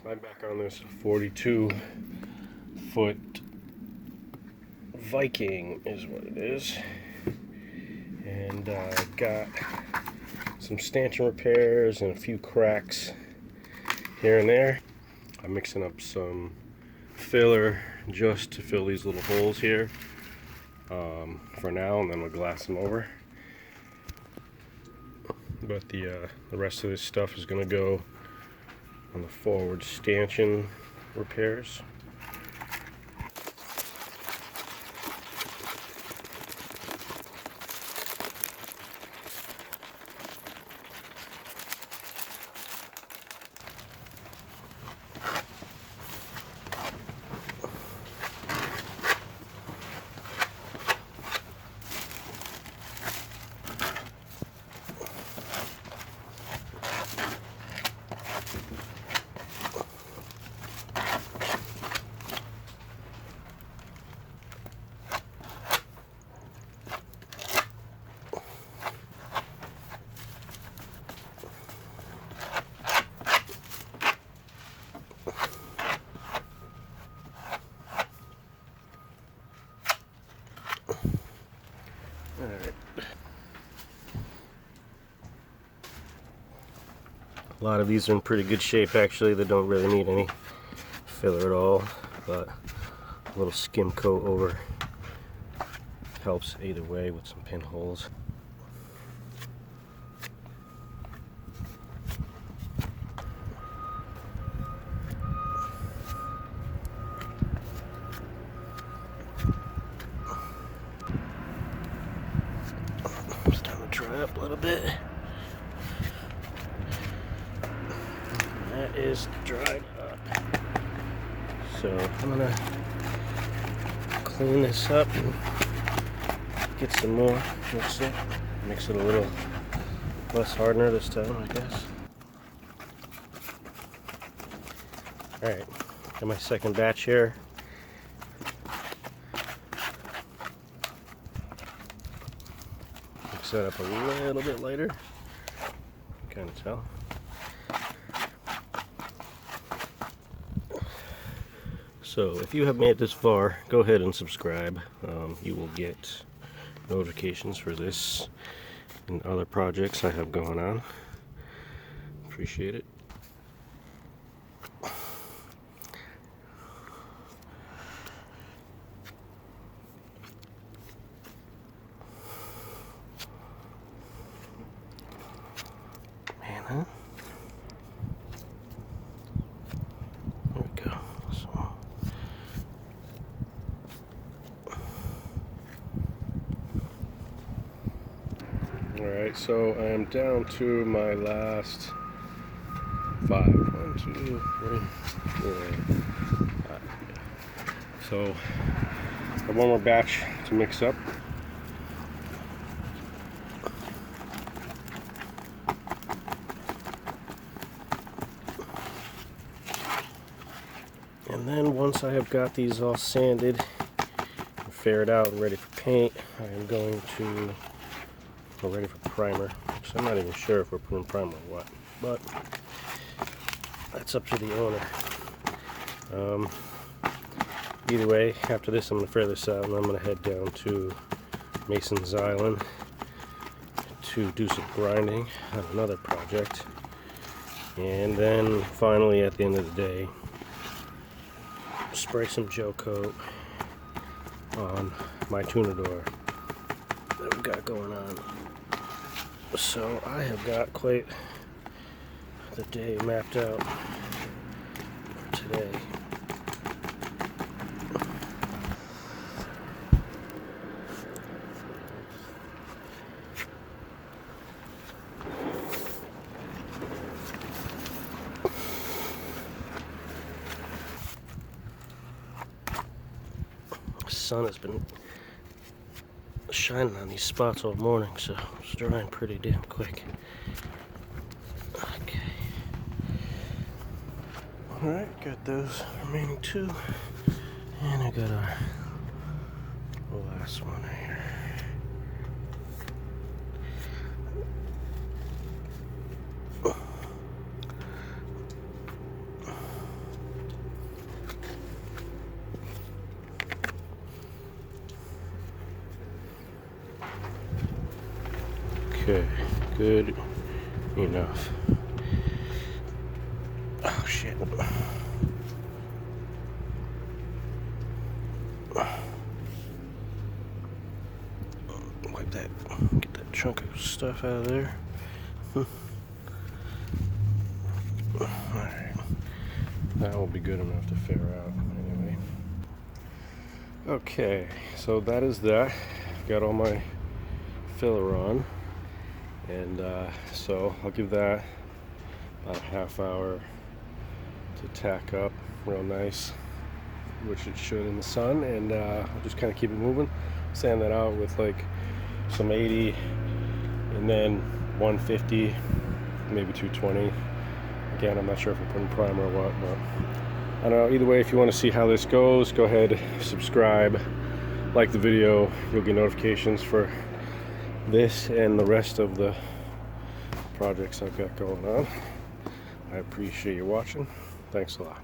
I'm back on this 42 foot Viking is what it is, and got some stanchion repairs and a few cracks here and there. I'm mixing up some filler just to fill these little holes here for now, and then we'll glass them over. But the rest of this stuff is going to go on the forward stanchion repairs. A lot of these are in pretty good shape actually. They don't really need any filler at all, but a little skim coat over helps either way with some pinholes. It's time to dry up a little bit. That is dried up. So I'm gonna clean this up and get some more. Mix it a little less hardener this time, I guess. Alright, got my second batch here. Mix that up a little bit lighter. Kind of tell. So if you have made it this far, go ahead and subscribe. You will get notifications for this and other projects I have going on. Appreciate it. Man, huh? There we go. Alright, so I am down to my last 5. 1, 2, 3, 4, 5. So, I have one more batch to mix up. And then once I have got these all sanded and faired out and ready for paint, I am going to we're ready for primer, which I'm not even sure if we're putting primer or what, but that's up to the owner. Either way, after this I'm going to fair this out and I'm going to head down to Mason's Island to do some grinding on another project, and then finally at the end of the day spray some gel coat on my tuner door that we've got going on. So I have got quite the day mapped out for today. The sun has been shining on these spots all morning, so it's drying pretty damn quick. Okay. Alright, got those remaining 2. And I got our last one here. good enough. Oh shit. Wipe that, get that chunk of stuff out of there. Alright, that will be good enough to figure out anyway. Okay, so that is that. Got all my filler on, and so I'll give that about a half hour to tack up real nice, which it should in the sun, and I'll just kind of keep it moving, sand that out with like some 80 and then 150, maybe 220. Again, I'm not sure if we're putting primer or what, but I don't know. Either way, if you want to see how this goes, go ahead, subscribe, like the video. You'll get notifications for this and the rest of the projects I've got going on. I appreciate you watching. Thanks a lot.